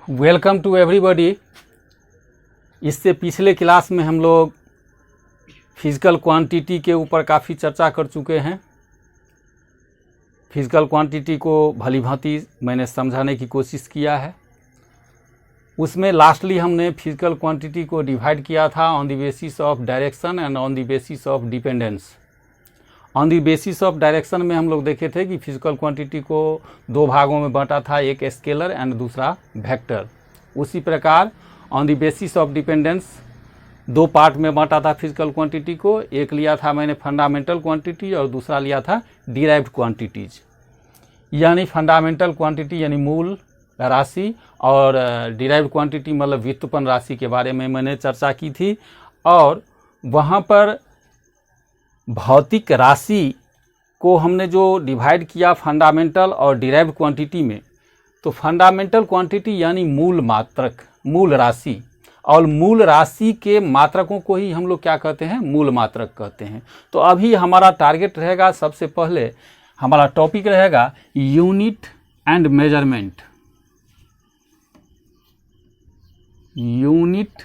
Welcome to everybody. इससे पिछले class में हम लोग फिजिकल क्वांटिटी के ऊपर काफ़ी चर्चा कर चुके हैं। फिजिकल क्वांटिटी को भली भांति मैंने समझाने की कोशिश किया है। उसमें लास्टली हमने फिजिकल क्वांटिटी को डिवाइड किया था on the basis of direction and on the basis of dependence. On the basis of direction में हम लोग देखे थे कि फिजिकल क्वांटिटी को दो भागों में बांटा था, एक स्केलर एंड दूसरा वेक्टर। उसी प्रकार on the basis of dependence दो पार्ट में बांटा था फिजिकल क्वांटिटी को। एक लिया था मैंने फंडामेंटल क्वांटिटी और दूसरा लिया था डिराइव्ड क्वांटिटीज। यानी फंडामेंटल क्वांटिटी यानी मूल राशि और डिराइव्ड क्वांटिटी मतलब व्युत्पन्न राशि के बारे में मैंने चर्चा की थी। और वहाँ पर भौतिक राशि को हमने जो डिवाइड किया फंडामेंटल और डिराइव्ड क्वांटिटी में, तो फंडामेंटल क्वांटिटी यानी मूल मात्रक, मूल राशि, और मूल राशि के मात्रकों को ही हम लोग क्या कहते हैं, मूल मात्रक कहते हैं। तो अभी हमारा टारगेट रहेगा, सबसे पहले हमारा टॉपिक रहेगा unit and measurement. Unit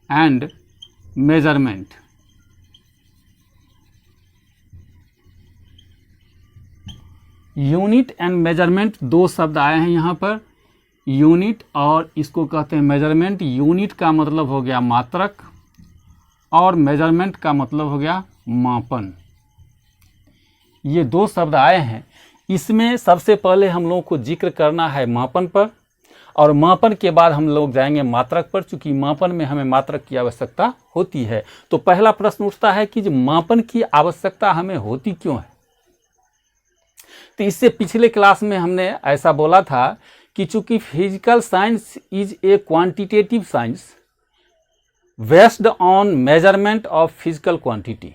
and measurement. Unit and measurement दो शब्द आए हैं यहाँ पर, यूनिट और इसको कहते हैं मेजरमेंट। यूनिट का मतलब हो गया मात्रक और मेजरमेंट का मतलब हो गया मापन। ये दो शब्द आए हैं। इसमें सबसे पहले हम लोगों को जिक्र करना है मापन पर, और मापन के बाद हम लोग जाएंगे मात्रक पर, चूंकि मापन में हमें मात्रक की आवश्यकता होती है। तो पहला प्रश्न उठता है कि मापन की आवश्यकता हमें होती क्यों है। तो इससे पिछले क्लास में हमने ऐसा बोला था कि चूंकि physical science is a quantitative science based on measurement of physical quantity,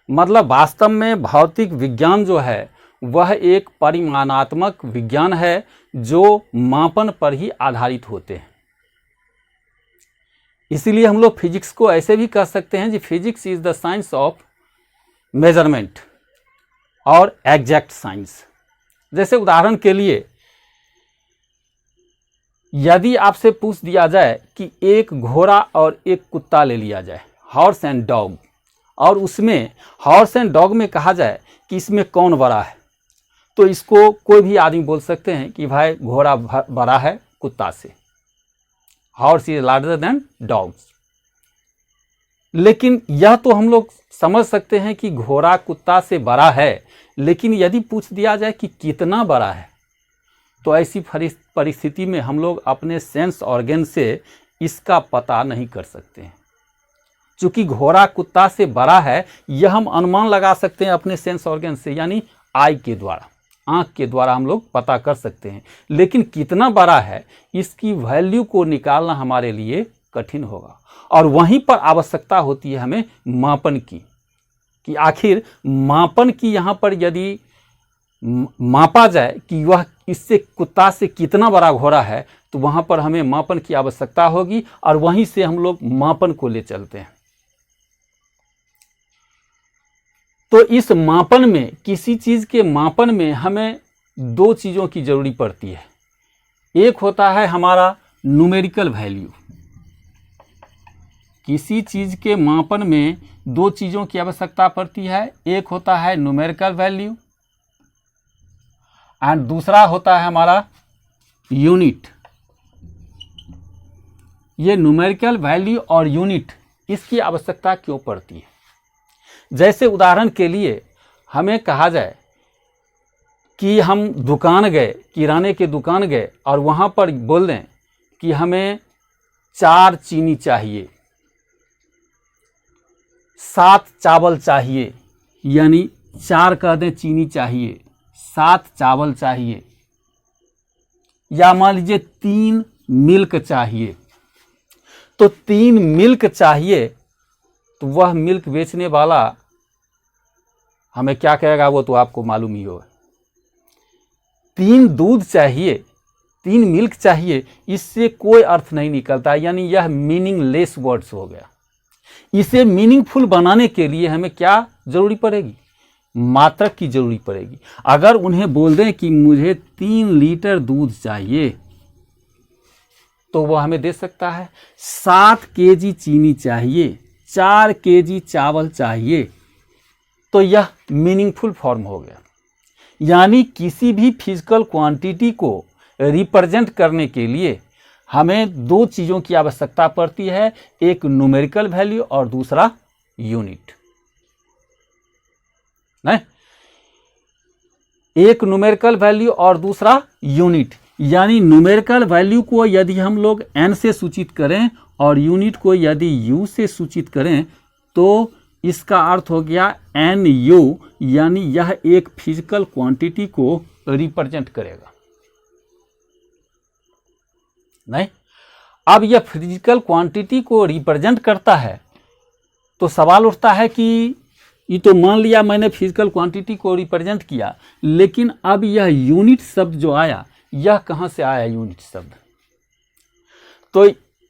मतलब वास्तव में भौतिक विज्ञान जो है वह एक परिमाणात्मक विज्ञान है जो मापन पर ही आधारित होते हैं। इसीलिए हम लोग फिजिक्स को ऐसे भी कह सकते हैं कि physics is the science of measurement और एग्जैक्ट साइंस। जैसे उदाहरण के लिए यदि आपसे पूछ दिया जाए कि एक घोड़ा और एक कुत्ता ले लिया जाए, हॉर्स एंड डॉग, और उसमें हॉर्स एंड डॉग में कहा जाए कि इसमें कौन बड़ा है, तो इसको कोई भी आदमी बोल सकते हैं कि भाई घोड़ा बड़ा है कुत्ता से, horse is larger than dogs. लेकिन यह तो हम लोग समझ सकते हैं कि घोड़ा कुत्ता से बड़ा है, लेकिन यदि पूछ दिया जाए कि कितना बड़ा है, तो ऐसी परिस्थिति में हम लोग अपने सेंस ऑर्गन से इसका पता नहीं कर सकते हैं। चूंकि घोड़ा कुत्ता से बड़ा है यह हम अनुमान लगा सकते हैं अपने सेंस ऑर्गन से, यानी आई के द्वारा, आंख के द्वारा हम लोग पता कर सकते हैं। लेकिन कितना बड़ा है इसकी वैल्यू को निकालना हमारे लिए कठिन होगा, और वहीं पर आवश्यकता होती है हमें मापन की, कि आखिर मापन की यहाँ पर यदि मापा जाए कि वह इससे कुत्ता से कितना बड़ा घोड़ा है, तो वहाँ पर हमें मापन की आवश्यकता होगी, और वहीं से हम लोग मापन को ले चलते हैं। तो इस मापन में, किसी चीज़ के मापन में हमें दो चीज़ों की जरूरी पड़ती है। एक होता है हमारा न्यूमेरिकल वैल्यू। किसी चीज़ के मापन में दो चीज़ों की आवश्यकता पड़ती है, एक होता है न्यूमेरिकल वैल्यू एंड दूसरा होता है हमारा यूनिट। ये न्यूमेरिकल वैल्यू और यूनिट, इसकी आवश्यकता क्यों पड़ती है। जैसे उदाहरण के लिए हमें कहा जाए कि हम दुकान गए, किराने के दुकान गए, और वहाँ पर बोल दें कि हमें 4 चीनी चाहिए, 7 चावल चाहिए, यानी 4 कह दें चीनी चाहिए, 7 चावल चाहिए, या मान लीजिए 3 मिल्क चाहिए। तो 3 मिल्क चाहिए, तो वह मिल्क बेचने वाला हमें क्या कहेगा वो तो आपको मालूम ही होगा। 3 दूध चाहिए, 3 मिल्क चाहिए, इससे कोई अर्थ नहीं निकलता, यानी यह मीनिंगलेस वर्ड्स हो गया। इसे मीनिंगफुल बनाने के लिए हमें क्या जरूरी पड़ेगी, मात्रक की जरूरी पड़ेगी। अगर उन्हें बोल दें कि मुझे 3 लीटर दूध चाहिए तो वह हमें दे सकता है। 7 केजी चीनी चाहिए, 4 केजी चावल चाहिए, तो यह मीनिंगफुल फॉर्म हो गया। यानी किसी भी फिजिकल क्वांटिटी को रिप्रेजेंट करने के लिए हमें 2 चीज़ों की आवश्यकता पड़ती है, एक न्यूमेरिकल वैल्यू और दूसरा यूनिट। नहीं, एक न्यूमेरिकल वैल्यू और दूसरा यूनिट। यानी न्यूमेरिकल वैल्यू को यदि हम लोग n से सूचित करें और यूनिट को यदि u से सूचित करें तो इसका अर्थ हो गया NU, यानी यह एक फिजिकल क्वांटिटी को रिप्रेजेंट करेगा। नहीं, अब यह फिजिकल क्वांटिटी को रिप्रेजेंट करता है तो सवाल उठता है कि ये तो मान लिया मैंने फिजिकल क्वांटिटी को रिप्रेजेंट किया, लेकिन अब यह यूनिट शब्द जो आया, यह कहाँ से आया यूनिट शब्द? तो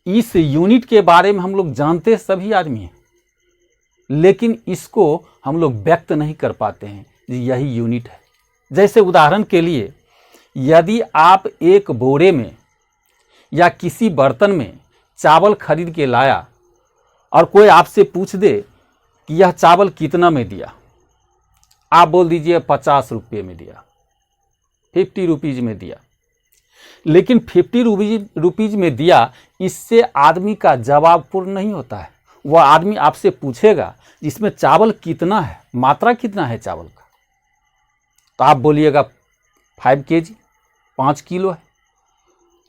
इस यूनिट के बारे में हम लोग जानते सभी आदमी हैं, लेकिन इसको हम लोग व्यक्त नहीं कर पाते हैं, यही यूनिट है। जैसे उदाहरण के लिए, यदि आप एक बोरे में या किसी बर्तन में चावल खरीद के लाया और कोई आपसे पूछ दे कि यह चावल कितना में दिया, आप बोल दीजिए 50 रुपये में दिया, 50 रुपीज़ में दिया। लेकिन 50 रुपीज़ में दिया, इससे आदमी का जवाब पूर्ण नहीं होता है। वह आदमी आपसे पूछेगा इसमें चावल कितना है, मात्रा कितना है चावल का, तो आप बोलिएगा 5 केजी, 5 किलो है।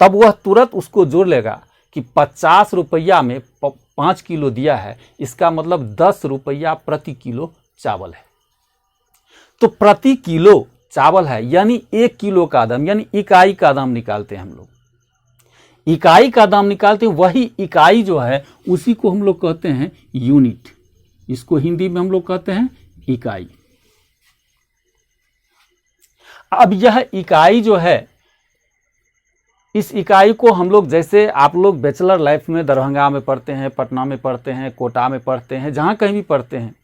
तब वह तुरंत उसको जोड़ लेगा कि 50 रुपया में 5 किलो दिया है, इसका मतलब 10 रुपया प्रति किलो चावल है। तो प्रति किलो चावल है, यानी 1 किलो का दाम, यानी इकाई का दाम निकालते हैं हम लोग। इकाई का दाम निकालते हैं, वही इकाई जो है उसी को हम लोग कहते हैं यूनिट। इसको हिंदी में हम लोग कहते हैं इकाई। अब यह इकाई जो है, इस इकाई को हम लोग, जैसे आप लोग बैचलर लाइफ में दरभंगा में पढ़ते हैं, पटना में पढ़ते हैं, कोटा में पढ़ते हैं, जहाँ कहीं भी पढ़ते हैं,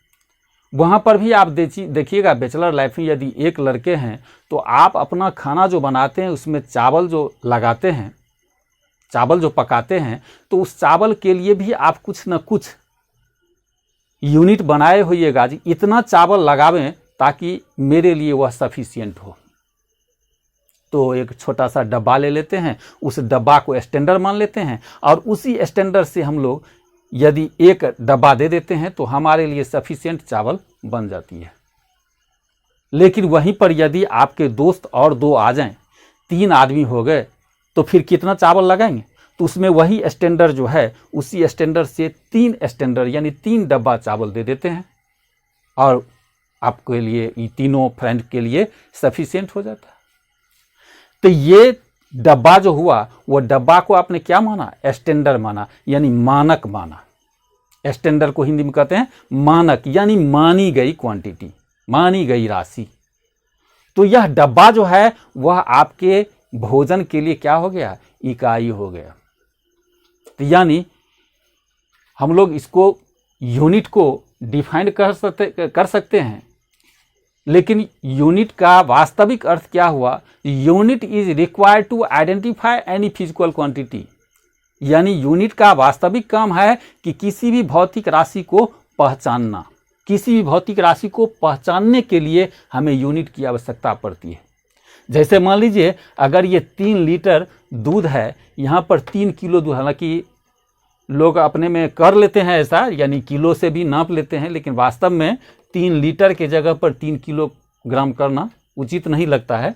वहाँ पर भी आप देखिएगा बैचलर लाइफ में यदि एक लड़के हैं तो आप अपना खाना जो बनाते हैं उसमें चावल जो लगाते हैं, चावल जो पकाते हैं, तो उस चावल के लिए भी आप कुछ न कुछ यूनिट बनाए होइएगा जी, इतना चावल लगावें ताकि मेरे लिए वह सफिशिएंट हो। तो एक छोटा सा डब्बा ले लेते हैं, उस डब्बा को स्टैंडर्ड मान लेते हैं और उसी स्टैंडर्ड से हम लोग यदि एक डब्बा दे देते हैं तो हमारे लिए सफिशिएंट चावल बन जाती है। लेकिन वहीं पर यदि आपके दोस्त और 2 आ जाएं, 3 आदमी हो गए, तो फिर कितना चावल लगाएंगे? तो उसमें वही स्टैंडर्ड जो है, उसी स्टैंडर्ड से 3 स्टैंडर्ड यानी 3 डब्बा चावल दे देते हैं और आपके लिए, ये तीनों फ्रेंड के लिए सफिशिएंट हो जाता है। तो ये डब्बा जो हुआ, वो डब्बा को आपने क्या माना? स्टैंडर्ड माना, यानी मानक माना। स्टैंडर्ड को हिंदी में कहते हैं मानक, यानी मानी गई क्वांटिटी, मानी गई राशि। तो यह डब्बा जो है वह आपके भोजन के लिए क्या हो गया? इकाई हो गया। तो यानी हम लोग इसको, यूनिट को डिफाइन कर सकते हैं, लेकिन यूनिट का वास्तविक अर्थ क्या हुआ? Unit is required to identify any physical quantity. यानी यूनिट का वास्तविक काम है कि किसी भी भौतिक राशि को पहचानना। किसी भी भौतिक राशि को पहचानने के लिए हमें यूनिट की आवश्यकता पड़ती है। जैसे मान लीजिए अगर ये 3 लीटर दूध है, यहाँ पर 3 किलो दूध, हालांकि लोग अपने में कर लेते हैं ऐसा, यानी किलो से भी नाप लेते हैं, लेकिन वास्तव में 3 लीटर के जगह पर 3 किलोग्राम करना उचित नहीं लगता है।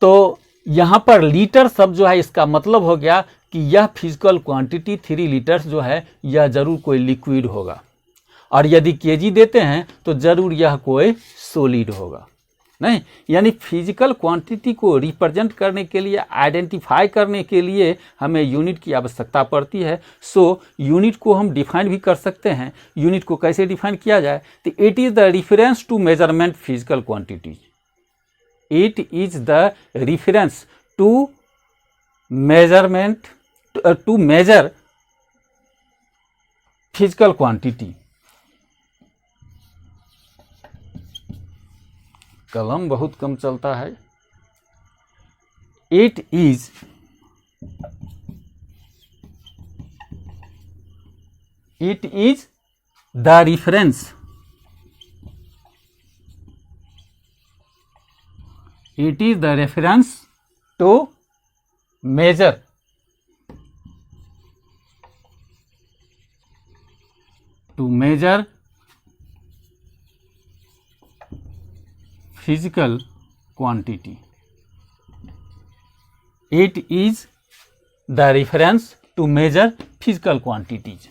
तो यहाँ पर लीटर शब्द जो है, इसका मतलब हो गया कि यह फिजिकल क्वांटिटी 3 लीटर्स जो है, यह जरूर कोई लिक्विड होगा, और यदि केजी देते हैं तो जरूर यह कोई सॉलिड होगा। नहीं, यानी फिजिकल क्वांटिटी को रिप्रेजेंट करने के लिए, आइडेंटिफाई करने के लिए हमें यूनिट की आवश्यकता पड़ती है। सो यूनिट को हम डिफाइन भी कर सकते हैं। यूनिट को कैसे डिफाइन किया जाए? तो it is the reference to measurement physical quantities. It is the reference to measurement, to measure physical quantity. कलम बहुत कम चलता है। इट इज द reference, it is the reference to measure physical quantity. It is the reference to measure physical quantities.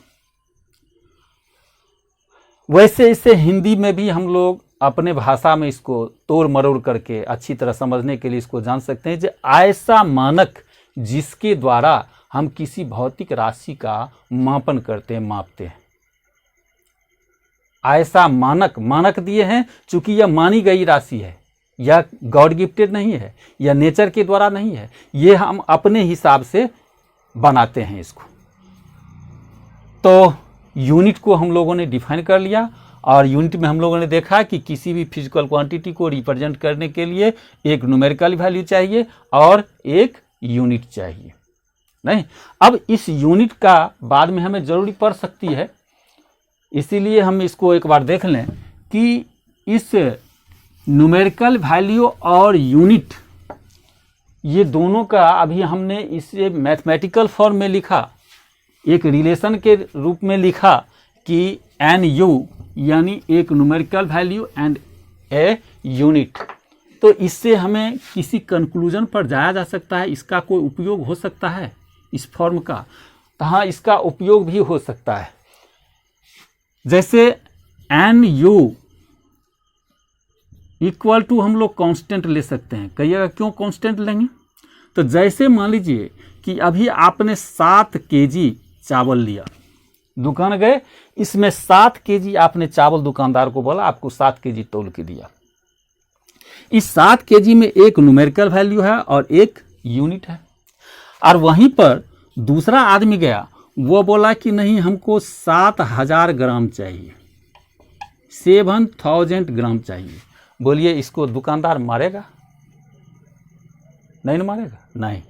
वैसे इसे हिंदी में भी हम लोग अपने भाषा में इसको तोड़ मरोड़ करके अच्छी तरह समझने के लिए इसको जान सकते हैं, जो ऐसा मानक जिसके द्वारा हम किसी भौतिक राशि का मापन करते हैं, मापते हैं। ऐसा मानक दिए हैं, चूंकि यह मानी गई राशि है, यह गॉड गिफ्टेड नहीं है, यह नेचर के द्वारा नहीं है, ये हम अपने हिसाब से बनाते हैं इसको। तो यूनिट को हम लोगों ने डिफाइन कर लिया, और यूनिट में हम लोगों ने देखा कि किसी भी फिजिकल क्वांटिटी को रिप्रेजेंट करने के लिए एक न्यूमेरिकल वैल्यू चाहिए और एक यूनिट चाहिए। नहीं, अब इस यूनिट का बाद में हमें ज़रूरी पड़ सकती है, इसीलिए हम इसको एक बार देख लें कि इस न्यूमेरिकल वैल्यू और यूनिट, ये दोनों का अभी हमने इसे मैथमेटिकल फॉर्म में लिखा, एक रिलेशन के रूप में लिखा कि एन यू यानी एक numerical value and a unit. तो इससे हमें किसी कंक्लूजन पर जाया जा सकता है, इसका कोई उपयोग हो सकता है इस फॉर्म का। तो हाँ, इसका उपयोग भी हो सकता है। जैसे एन यू इक्वल टू हम लोग कांस्टेंट ले सकते हैं। कहिएगा क्यों कांस्टेंट लेंगे? तो जैसे मान लीजिए कि अभी आपने 7 केजी चावल लिया, दुकान गए, इसमें 7 केजी आपने चावल दुकानदार को बोला, आपको 7 केजी तोल के दिया। इस 7 केजी में एक न्यूमेरिकल वैल्यू है और एक यूनिट है। और वहीं पर दूसरा आदमी गया, वो बोला कि नहीं, हमको 7000 ग्राम चाहिए, 7000 ग्राम चाहिए। बोलिए, इसको दुकानदार मारेगा? नहीं मारेगा, नहीं।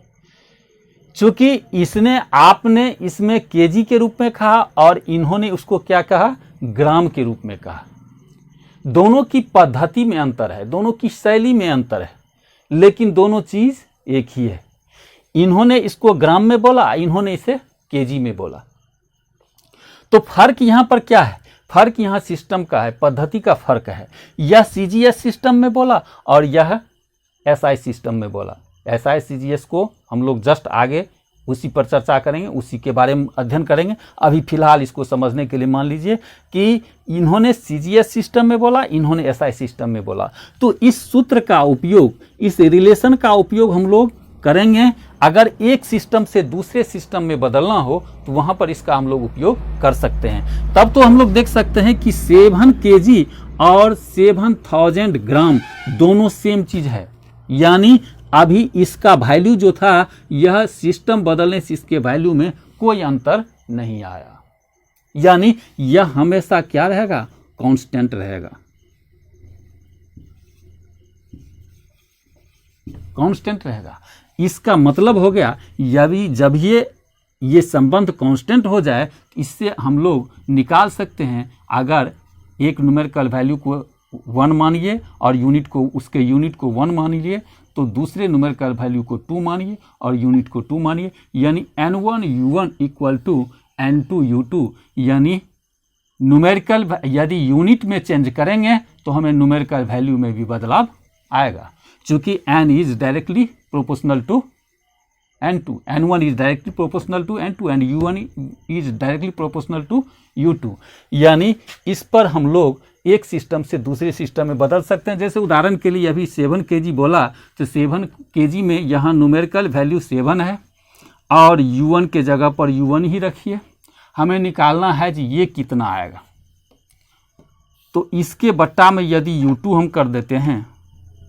चूंकि आपने इसमें केजी के रूप में कहा और इन्होंने उसको क्या कहा, ग्राम के रूप में कहा। दोनों की पद्धति में अंतर है, दोनों की शैली में अंतर है, लेकिन दोनों चीज एक ही है। इन्होंने इसको ग्राम में बोला, इन्होंने इसे केजी में बोला। तो फर्क यहां पर क्या है? फर्क यहां सिस्टम का है, पद्धति का फर्क है। यह सीजीएस सिस्टम में बोला और यह एसआई सिस्टम में बोला। एसआई सीजीएस को हम लोग जस्ट आगे उसी पर चर्चा करेंगे, उसी के बारे में अध्ययन करेंगे। अभी फिलहाल इसको समझने के लिए मान लीजिए कि इन्होंने सीजीएस सिस्टम में बोला, इन्होंने एसआई सिस्टम में बोला। तो इस सूत्र का उपयोग, इस रिलेशन का उपयोग हम लोग करेंगे। अगर एक सिस्टम से दूसरे सिस्टम में बदलना हो तो वहां पर इसका हम लोग उपयोग कर सकते हैं। तब तो हम लोग देख सकते हैं कि 7 केजी और 7000 ग्राम दोनों सेम चीज है, यानी अभी इसका वैल्यू जो था, यह सिस्टम बदलने से इसके वैल्यू में कोई अंतर नहीं आया, यानी यह हमेशा क्या रहेगा, कांस्टेंट रहेगा, कांस्टेंट रहेगा। इसका मतलब हो गया, जब ये संबंध कांस्टेंट हो जाए, इससे हम लोग निकाल सकते हैं, अगर एक न्यूमेरिकल वैल्यू को 1 मानिए और यूनिट को, उसके यूनिट को 1 मानिए, तो दूसरे न्यूमेरिकल वैल्यू को 2 मानिए और यूनिट को 2 मानिए, यानी n1 u1 equal to n2 u2। यानी न्यूमेरिकल, यदि यूनिट में चेंज करेंगे तो हमें न्यूमेरिकल वैल्यू में भी बदलाव आएगा, चूंकि n is directly proportional to n2, n1 is directly proportional to n2 and u1 is directly proportional to u2। यानी इस पर हम लोग एक सिस्टम से दूसरे सिस्टम में बदल सकते हैं। जैसे उदाहरण के लिए अभी 7 केजी बोला, तो 7 केजी में यहाँ न्यूमेरिकल वैल्यू 7 है और u1 के जगह पर u1 ही रखिए। हमें निकालना है जी ये कितना आएगा, तो इसके बट्टा में यदि u2 हम कर देते हैं,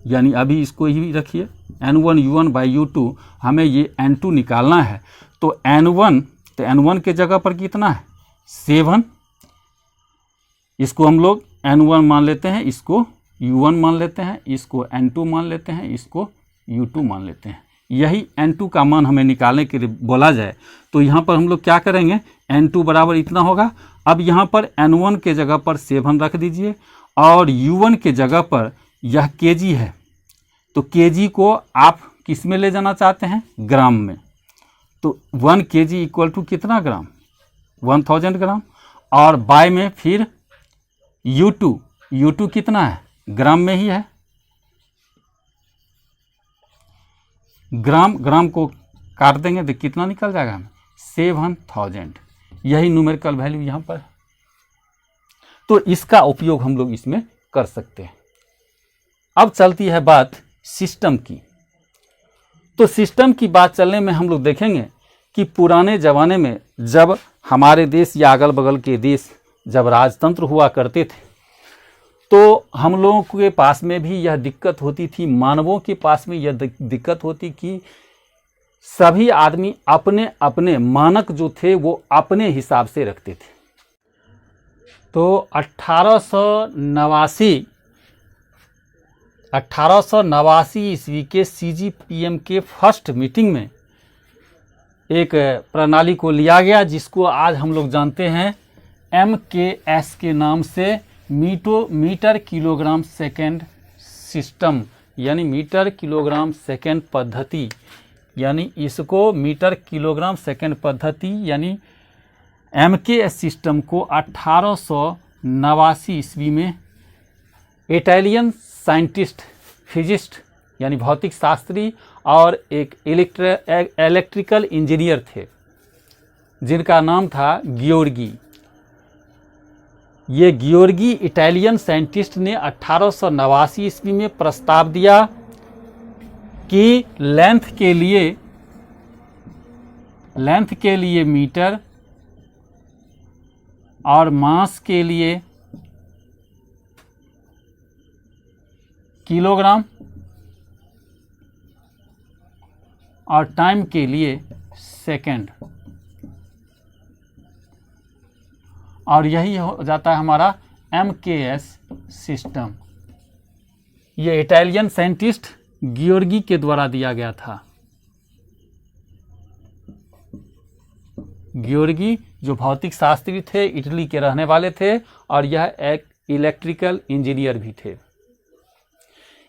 यानी अभी इसको ही रखिए n1 u1 बाई u2, हमें ये n2 निकालना है। तो n1 के जगह पर कितना है, 7, इसको हम लोग n1 मान लेते हैं, इसको U1 मान लेते हैं, इसको N2 मान लेते हैं, इसको U2 मान लेते हैं। यही N2 का मान हमें निकालने के लिए बोला जाए तो यहाँ पर हम लोग क्या करेंगे, N2 बराबर इतना होगा। अब यहाँ पर N1 के जगह पर 7 रख दीजिए और U1 के जगह पर यह kg है, तो kg को आप किस में ले जाना चाहते हैं, ग्राम में। तो 1 kg इक्वल टू कितना ग्राम, 1000 ग्राम। और बाय में फिर U2 कितना है, ग्राम में ही है। ग्राम को काट देंगे तो कितना निकल जाएगा हमें, 7000। यही न्यूमेरिकल वैल्यू यहाँ पर, तो इसका उपयोग हम लोग इसमें कर सकते हैं। अब चलती है बात सिस्टम की। तो सिस्टम की बात चलने में हम लोग देखेंगे कि पुराने ज़माने में जब हमारे देश या अगल बगल के देश जब राजतंत्र हुआ करते थे तो हम लोगों के पास में भी यह दिक्कत होती थी, मानवों के पास में यह दिक्कत होती कि सभी आदमी अपने अपने मानक जो थे वो अपने हिसाब से रखते थे। तो 1889 ईस्वी के CGPM के फर्स्ट मीटिंग में एक प्रणाली को लिया गया जिसको आज हम लोग जानते हैं MKS के नाम से, मीटर किलोग्राम सेकेंड सिस्टम, यानी मीटर किलोग्राम सेकेंड पद्धति, यानी इसको मीटर किलोग्राम सेकेंड पद्धति यानी MKS सिस्टम को 1889 ईस्वी में इटालियन साइंटिस्ट, फिजिस्ट यानी भौतिक शास्त्री और एक इलेक्ट्रिकल इंजीनियर थे जिनका नाम था गियोर्गी। ये गियोर्गी इटालियन साइंटिस्ट ने 1889 ईस्वी में प्रस्ताव दिया कि लेंथ के लिए मीटर और मास के लिए किलोग्राम और टाइम के लिए सेकंड, और यही हो जाता है हमारा MKS सिस्टम। ये इटालियन साइंटिस्ट गियोर्गी के द्वारा दिया गया था। गियोर्गी जो भौतिक शास्त्री थे, इटली के रहने वाले थे और यह एक इलेक्ट्रिकल इंजीनियर भी थे।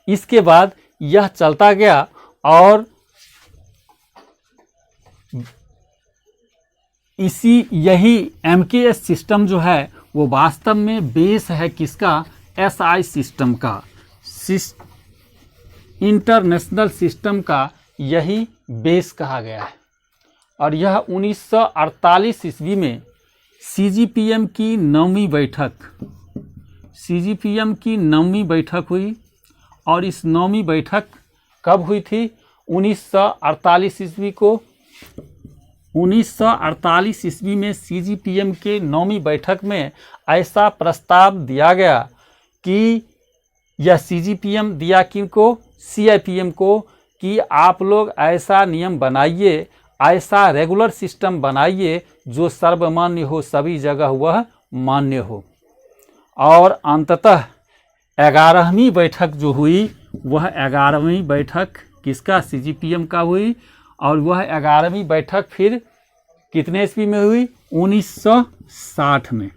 इसके बाद यह चलता गया और यही MKS सिस्टम जो है वो वास्तव में बेस है किसका, SI सिस्टम का, इंटरनेशनल सिस्टम का यही बेस कहा गया है। और यह 1948 ईस्वी में CGPM की 9वीं बैठक हुई। और इस 9वीं बैठक कब हुई थी, 1948 ईस्वी को। 1948 ईस्वी में CGPM के 9वीं बैठक में ऐसा प्रस्ताव दिया गया कि यह CGPM दिया किनको, CIPM को, कि आप लोग ऐसा नियम बनाइए, ऐसा रेगुलर सिस्टम बनाइए जो सर्वमान्य हो, सभी जगह वह मान्य हो। और अंततः 11वीं बैठक जो हुई वह 11वीं बैठक किसका, CGPM का हुई। और वह 11वीं बैठक फिर कितने ईस्वी में हुई, 1960 में।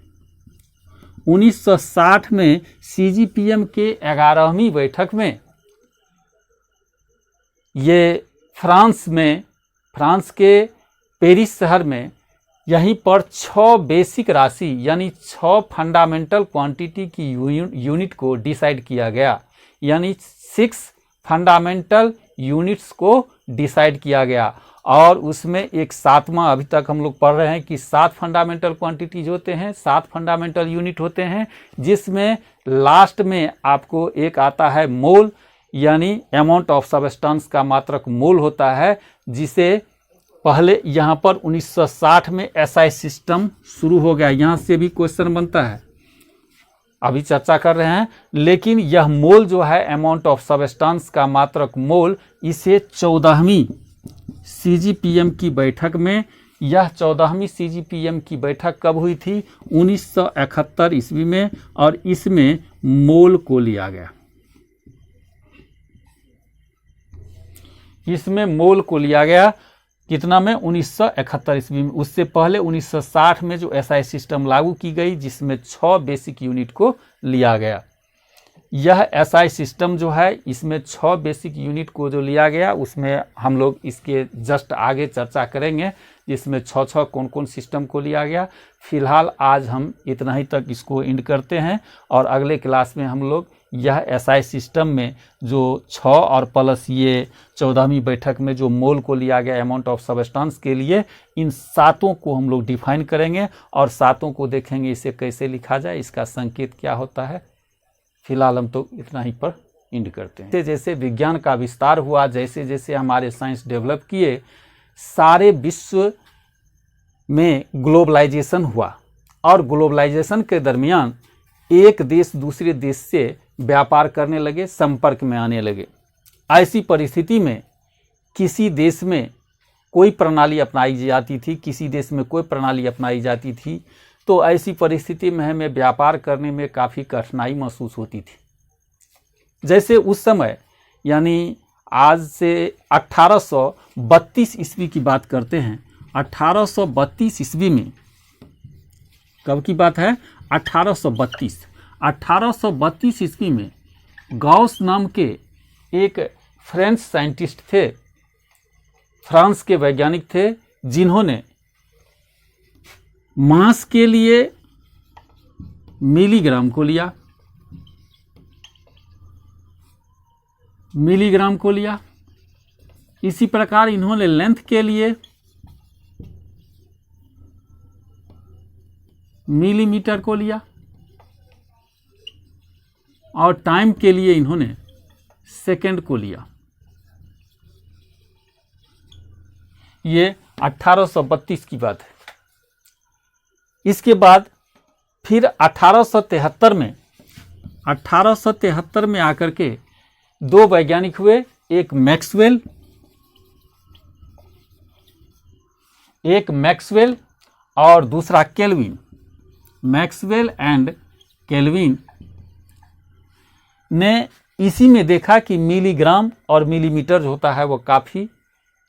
1960 में CGPM के 11वीं बैठक में ये फ्रांस के पेरिस शहर में यहीं पर 6 बेसिक राशि यानी 6 फंडामेंटल क्वांटिटी की यूनिट को डिसाइड किया गया, यानी 6 फंडामेंटल यूनिट्स को डिसाइड किया गया। और उसमें एक 7वां अभी तक हम लोग पढ़ रहे हैं कि 7 फंडामेंटल क्वांटिटीज होते हैं, 7 फंडामेंटल यूनिट होते हैं, जिसमें लास्ट में आपको एक आता है मोल, यानी अमाउंट ऑफ सब्सटेंस का मात्रक मोल होता है, जिसे पहले यहाँ पर 1960 में SI सिस्टम शुरू हो गया। यहाँ से भी क्वेश्चन बनता है, अभी चर्चा कर रहे हैं। लेकिन यह मोल जो है अमाउंट ऑफ सब्सटेंस का मात्रक मोल, इसे 14वीं CGPM की बैठक में, यह 14वीं CGPM की बैठक कब हुई थी, 1971 ईस्वी में। और इसमें मोल को लिया गया। इसमें मोल को लिया गया कितना में 1971 ईस्वी में। उससे पहले 1960 में जो एसआई सिस्टम लागू की गई जिसमें 6 बेसिक यूनिट को लिया गया। यह एसआई सिस्टम जो है इसमें 6 बेसिक यूनिट को जो लिया गया उसमें हम लोग इसके जस्ट आगे चर्चा करेंगे जिसमें 6 कौन कौन सिस्टम को लिया गया। फिलहाल आज हम इतना ही तक इसको एंड करते हैं और अगले क्लास में हम लोग यह एसआई सिस्टम में जो 6 और प्लस ये 14वीं बैठक में जो मोल को लिया गया अमाउंट ऑफ सब्सटेंस के लिए, इन 7 को हम लोग डिफाइन करेंगे और 7 को देखेंगे इसे कैसे लिखा जाए, इसका संकेत क्या होता है। फिलहाल हम तो इतना ही पर एंड करते हैं। जैसे जैसे विज्ञान का विस्तार हुआ, जैसे जैसे हमारे साइंस डेवलप किए, सारे विश्व में ग्लोबलाइजेशन हुआ और ग्लोबलाइजेशन के दरमियान एक देश दूसरे देश से व्यापार करने लगे, संपर्क में आने लगे। ऐसी परिस्थिति में किसी देश में कोई प्रणाली अपनाई जाती थी, किसी देश में कोई प्रणाली अपनाई जाती थी, तो ऐसी परिस्थिति में हमें व्यापार करने में काफ़ी कठिनाई महसूस होती थी। जैसे उस समय यानी आज से 1832 ईस्वी की बात करते हैं। 1832 ईस्वी में, कब की बात है? 1832 ईस्वी में गॉस नाम के एक फ्रेंच साइंटिस्ट थे, फ्रांस के वैज्ञानिक थे, जिन्होंने मास के लिए मिलीग्राम को लिया, इसी प्रकार इन्होंने लेंथ के लिए मिलीमीटर को लिया और टाइम के लिए इन्होंने सेकंड को लिया। ये 1832 की बात है। इसके बाद फिर 1873 में आकर के 2 वैज्ञानिक हुए, एक मैक्सवेल और दूसरा केल्विन। मैक्सवेल एंड केल्विन ने इसी में देखा कि मिलीग्राम और मिलीमीटर जो होता है वो काफ़ी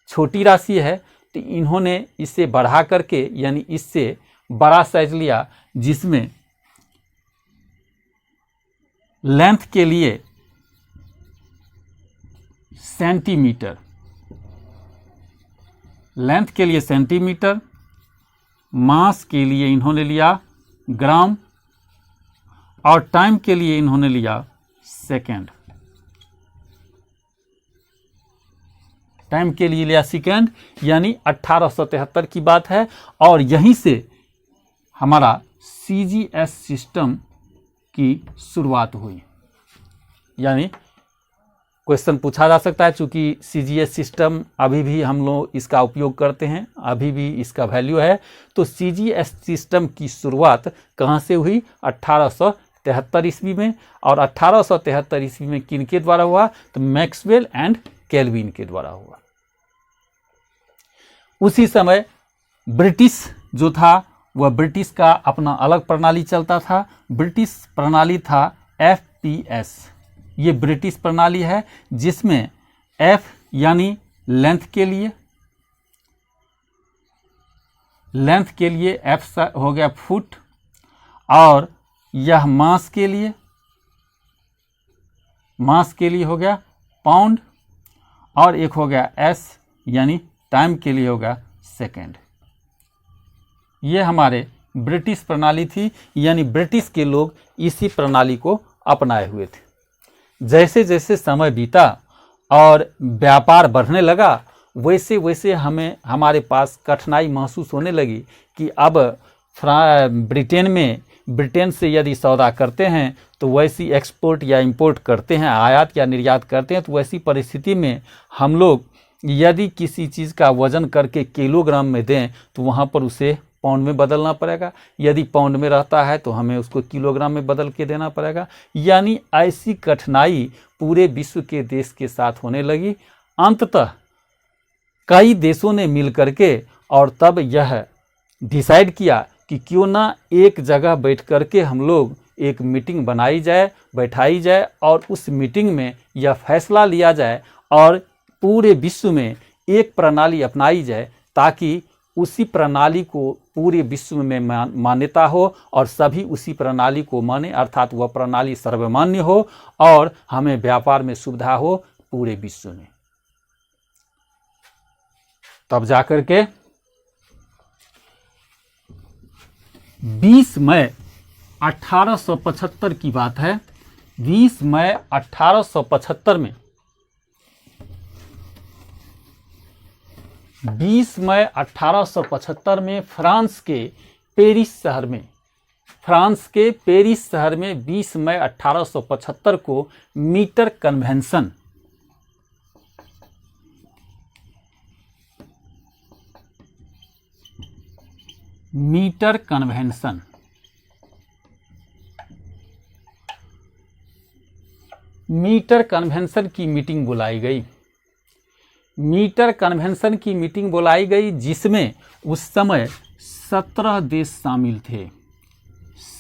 छोटी राशि है, तो इन्होंने इसे बढ़ा करके यानी इससे बड़ा साइज लिया, जिसमें लेंथ के लिए सेंटीमीटर, मास के लिए इन्होंने लिया ग्राम और टाइम के लिए इन्होंने लिया सेकंड। यानी 1873 की बात है और यहीं से हमारा CGS सिस्टम की शुरुआत हुई। यानी क्वेश्चन पूछा जा सकता है, चूंकि CGS सिस्टम अभी भी हम लोग इसका उपयोग करते हैं, अभी भी इसका वैल्यू है, तो CGS सिस्टम की शुरुआत कहाँ से हुई? 1873 ईस्वी में। और 1873 ईस्वी में किन के द्वारा हुआ? तो मैक्सवेल एंड केल्विन के द्वारा हुआ। उसी समय ब्रिटिश जो था वह ब्रिटिश का अपना अलग प्रणाली चलता था। ब्रिटिश प्रणाली था FPS। ये ब्रिटिश प्रणाली है जिसमें F यानी लेंथ के लिए F हो गया फुट, और यह मास के लिए हो गया पाउंड, और एक हो गया S यानी टाइम के लिए होगा सेकेंड। ये हमारे ब्रिटिश प्रणाली थी, यानी ब्रिटिश के लोग इसी प्रणाली को अपनाए हुए थे। जैसे जैसे समय बीता और व्यापार बढ़ने लगा, वैसे वैसे हमारे पास कठिनाई महसूस होने लगी कि अब ब्रिटेन से यदि सौदा करते हैं तो वैसी एक्सपोर्ट या इंपोर्ट करते हैं, आयात या निर्यात करते हैं, तो वैसी परिस्थिति में हम लोग यदि किसी चीज़ का वजन करके किलोग्राम में दें तो वहाँ पर उसे पाउंड में बदलना पड़ेगा। यदि पाउंड में रहता है तो हमें उसको किलोग्राम में बदल के देना पड़ेगा। यानी ऐसी कठिनाई पूरे विश्व के देश के साथ होने लगी। अंततः कई देशों ने मिल करके और तब यह डिसाइड किया कि क्यों ना एक जगह बैठ करके हम लोग एक मीटिंग बैठाई जाए और उस मीटिंग में यह फैसला लिया जाए और पूरे विश्व में एक प्रणाली अपनाई जाए ताकि उसी प्रणाली को पूरे विश्व में मान्यता हो और सभी उसी प्रणाली को माने, अर्थात वह प्रणाली सर्वमान्य हो और हमें व्यापार में सुविधा हो पूरे विश्व में। तब जाकर के 20 मई 1875 की बात है। 20 मई 1875 में 20 मई 1875 में फ्रांस के पेरिस शहर में 20 मई 1875 को मीटर कन्वेंशन की मीटिंग बुलाई गई। मीटर कन्वेंशन की मीटिंग बुलाई गई जिसमें उस समय 17 देश शामिल थे।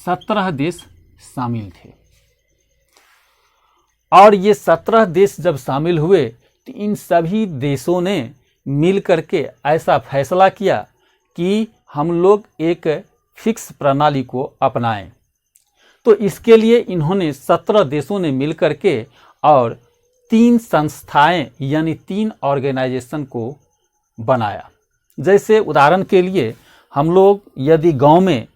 17 देश शामिल थे और ये 17 देश जब शामिल हुए तो इन सभी देशों ने मिल करके ऐसा फैसला किया कि हम लोग एक फिक्स प्रणाली को अपनाएं। तो इसके लिए इन्होंने 17 देशों ने मिल करके और 3 संस्थाएं यानी 3 ऑर्गेनाइजेशन को बनाया। जैसे उदाहरण के लिए हम लोग यदि गांव में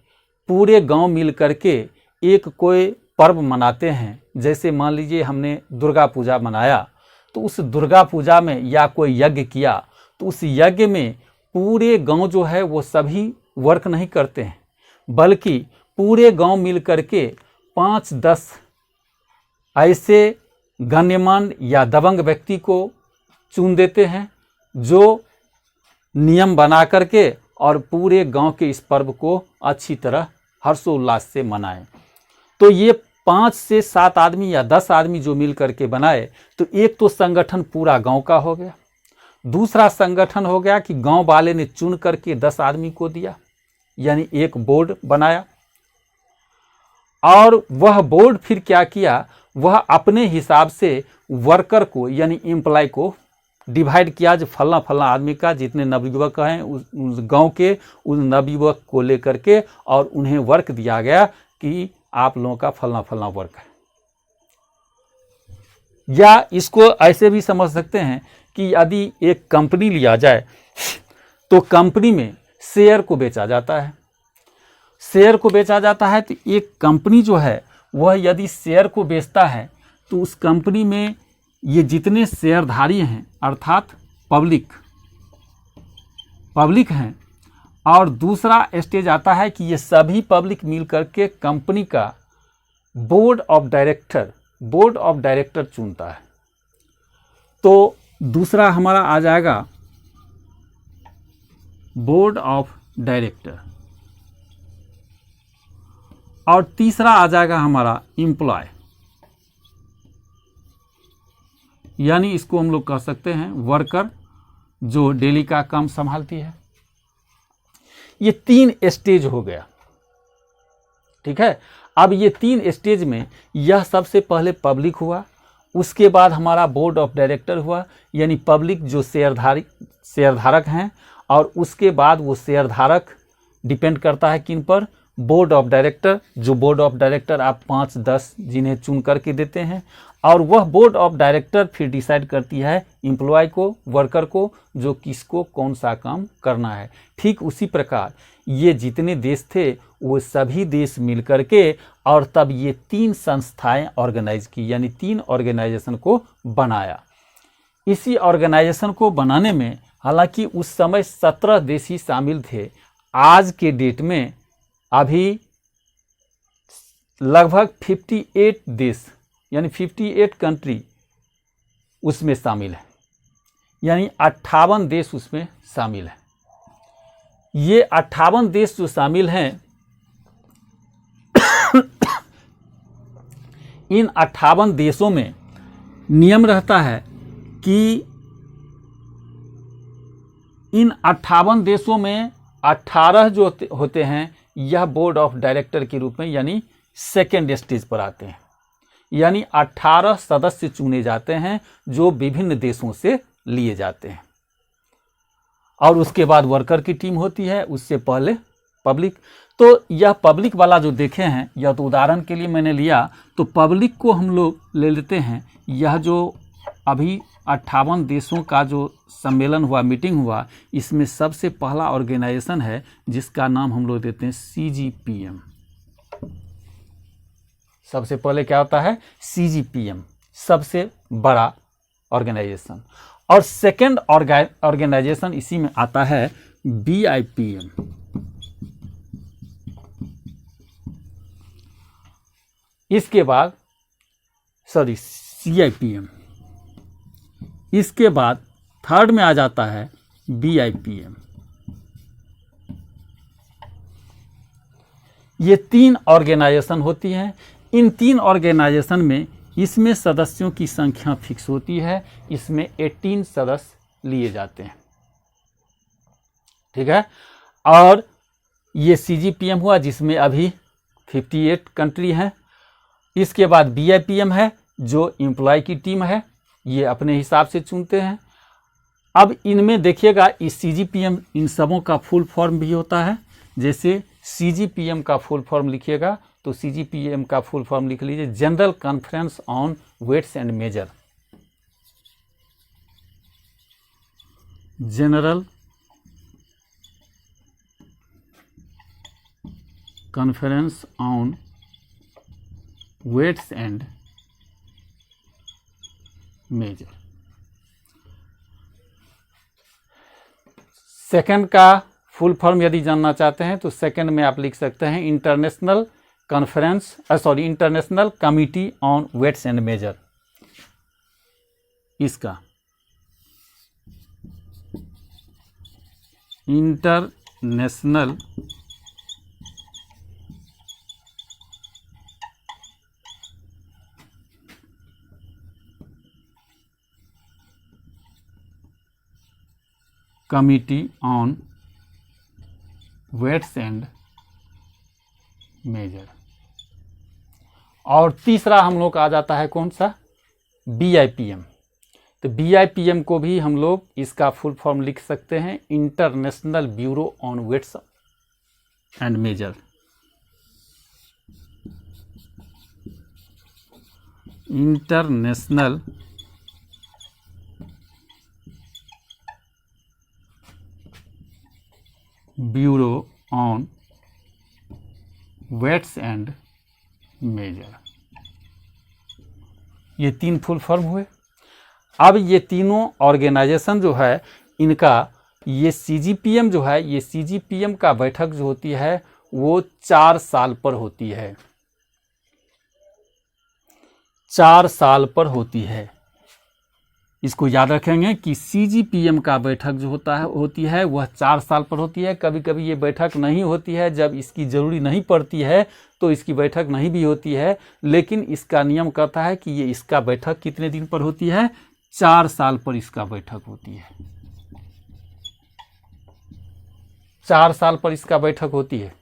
पूरे गांव मिल करके एक कोई पर्व मनाते हैं, जैसे मान लीजिए हमने दुर्गा पूजा मनाया, तो उस दुर्गा पूजा में या कोई यज्ञ किया तो उस यज्ञ में पूरे गांव जो है वो सभी वर्क नहीं करते हैं, बल्कि पूरे गांव मिल करके 5-10 ऐसे गण्यमान्य या दबंग व्यक्ति को चुन देते हैं जो नियम बना करके और पूरे गांव के इस पर्व को अच्छी तरह हर्षोल्लास से मनाएं। तो ये 5 से 7 आदमी या 10 आदमी जो मिल करके बनाए तो एक तो संगठन पूरा गांव का हो गया। दूसरा संगठन हो गया कि गांव वाले ने चुन करके 10 आदमी को दिया, यानी एक बोर्ड बनाया और वह बोर्ड फिर क्या किया, वह अपने हिसाब से वर्कर को यानी एम्प्लॉय को डिवाइड किया। जो फलना फलना आदमी का जितने नवयुवक हैं उस गांव के उस नवयुवक को लेकर के और उन्हें वर्क दिया गया कि आप लोगों का फलना फलना वर्क है। या इसको ऐसे भी समझ सकते हैं कि यदि एक कंपनी लिया जाए तो कंपनी में शेयर को बेचा जाता है। शेयर को बेचा जाता है तो एक कंपनी जो है वह यदि शेयर को बेचता है तो उस कंपनी में ये जितने शेयरधारी हैं अर्थात पब्लिक हैं, और दूसरा स्टेज आता है कि ये सभी पब्लिक मिल करके कंपनी का बोर्ड ऑफ डायरेक्टर चुनता है। तो दूसरा हमारा आ जाएगा बोर्ड ऑफ डायरेक्टर और तीसरा आ जाएगा हमारा एम्प्लॉय, यानी इसको हम लोग कह सकते हैं वर्कर जो डेली का काम संभालती है। ये 3 स्टेज हो गया, ठीक है। अब ये 3 स्टेज में यह सबसे पहले पब्लिक हुआ, उसके बाद हमारा बोर्ड ऑफ डायरेक्टर हुआ यानी पब्लिक जो शेयरधारक हैं, और उसके बाद वो शेयरधारक डिपेंड करता है किन पर, बोर्ड ऑफ डायरेक्टर। जो बोर्ड ऑफ डायरेक्टर आप 5-10 जिन्हें चुन करके देते हैं, और वह बोर्ड ऑफ डायरेक्टर फिर डिसाइड करती है एम्प्लॉय को, वर्कर को, जो किसको कौन सा काम करना है। ठीक उसी प्रकार ये जितने देश थे वो सभी देश मिल करके और तब ये 3 संस्थाएं ऑर्गेनाइज की, यानी 3 ऑर्गेनाइजेशन को बनाया। इसी ऑर्गेनाइजेशन को बनाने में हालांकि उस समय 17 देश ही शामिल थे। आज के डेट में अभी लगभग 58 देश यानी 58 कंट्री उसमें शामिल है, यानी 58 देश उसमें शामिल है। ये 58 देश जो शामिल हैं इन 58 देशों में नियम रहता है कि इन 58 देशों में 18 जो होते हैं यह बोर्ड ऑफ डायरेक्टर के रूप में यानी सेकेंड स्टेज पर आते हैं, यानी 18 सदस्य चुने जाते हैं जो विभिन्न देशों से लिए जाते हैं। और उसके बाद वर्कर की टीम होती है, उससे पहले पब्लिक। तो यह पब्लिक वाला जो देखे हैं, यह तो उदाहरण के लिए मैंने लिया। तो पब्लिक को हम लोग ले लेते हैं। यह जो अभी 58 देशों का जो सम्मेलन हुआ, मीटिंग हुआ, इसमें सबसे पहला ऑर्गेनाइजेशन है जिसका नाम हम लोग देते हैं CGPM। सबसे पहले क्या होता है? CGPM, सबसे बड़ा ऑर्गेनाइजेशन। और सेकेंड ऑर्गेनाइजेशन इसी में आता है BIPM। इसके बाद CIPM। इसके बाद थर्ड में आ जाता है BIPM। ये 3 ऑर्गेनाइजेशन होती हैं। इन 3 ऑर्गेनाइजेशन में इसमें सदस्यों की संख्या फिक्स होती है। इसमें 18 सदस्य लिए जाते हैं, ठीक है। और ये CGPM हुआ जिसमें अभी 58 कंट्री हैं। इसके बाद BIPM है जो एम्प्लॉय की टीम है, ये अपने हिसाब से चुनते हैं। अब इनमें देखिएगा, इस CGPM इन सबों का फुल फॉर्म भी होता है। जैसे CGPM का फुल फॉर्म लिखिएगा तो CGPM का फुल फॉर्म लिख लीजिए, general conference on weights and measure. General conference on weights and measure. Second का फुल फॉर्म यदि जानना चाहते हैं तो सेकंड में आप लिख सकते हैं international committee on weights and measure. इसका international committee on weights and measure. और तीसरा हम लोग आ जाता है कौन सा? BIPM। तो BIPM को भी हम लोग इसका फुल फॉर्म लिख सकते हैं, international bureau on weights and measure. International bureau on weights and measure. ये 3 फुल फॉर्म हुए। अब ये तीनों ऑर्गेनाइजेशन जो है, इनका ये CGPM जो है, ये CGPM का बैठक जो होती है वो 4 साल पर होती है। 4 साल पर होती है। इसको याद रखेंगे कि CGPM का बैठक जो होती है वह 4 साल पर होती है। कभी कभी ये बैठक नहीं होती है, जब इसकी ज़रूरी नहीं पड़ती है तो इसकी बैठक नहीं भी होती है। लेकिन इसका नियम कहता है कि ये इसका बैठक कितने दिन पर होती है? 4 साल पर इसका बैठक होती है। 4 साल पर इसका बैठक होती है।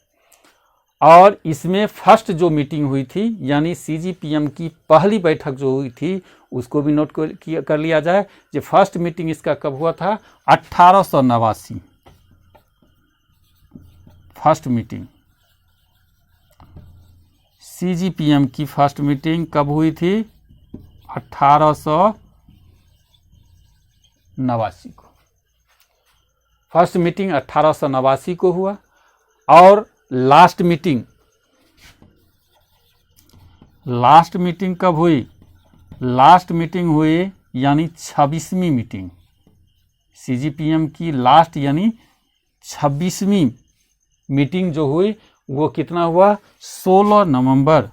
और इसमें फर्स्ट जो मीटिंग हुई थी, यानी CGPM की पहली बैठक जो हुई थी, उसको भी नोट कर लिया जाए। जो फर्स्ट मीटिंग इसका कब हुआ था? 1889। फर्स्ट मीटिंग CGPM की फर्स्ट मीटिंग कब हुई थी? 1889 को। फर्स्ट मीटिंग 1889 को हुआ। और लास्ट मीटिंग कब हुई? लास्ट मीटिंग हुई यानी 26वीं मीटिंग। CGPM की लास्ट यानी 26वीं मीटिंग जो हुई वो कितना हुआ? 16 नवंबर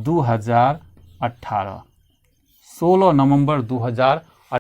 2018। 16 नवंबर 2018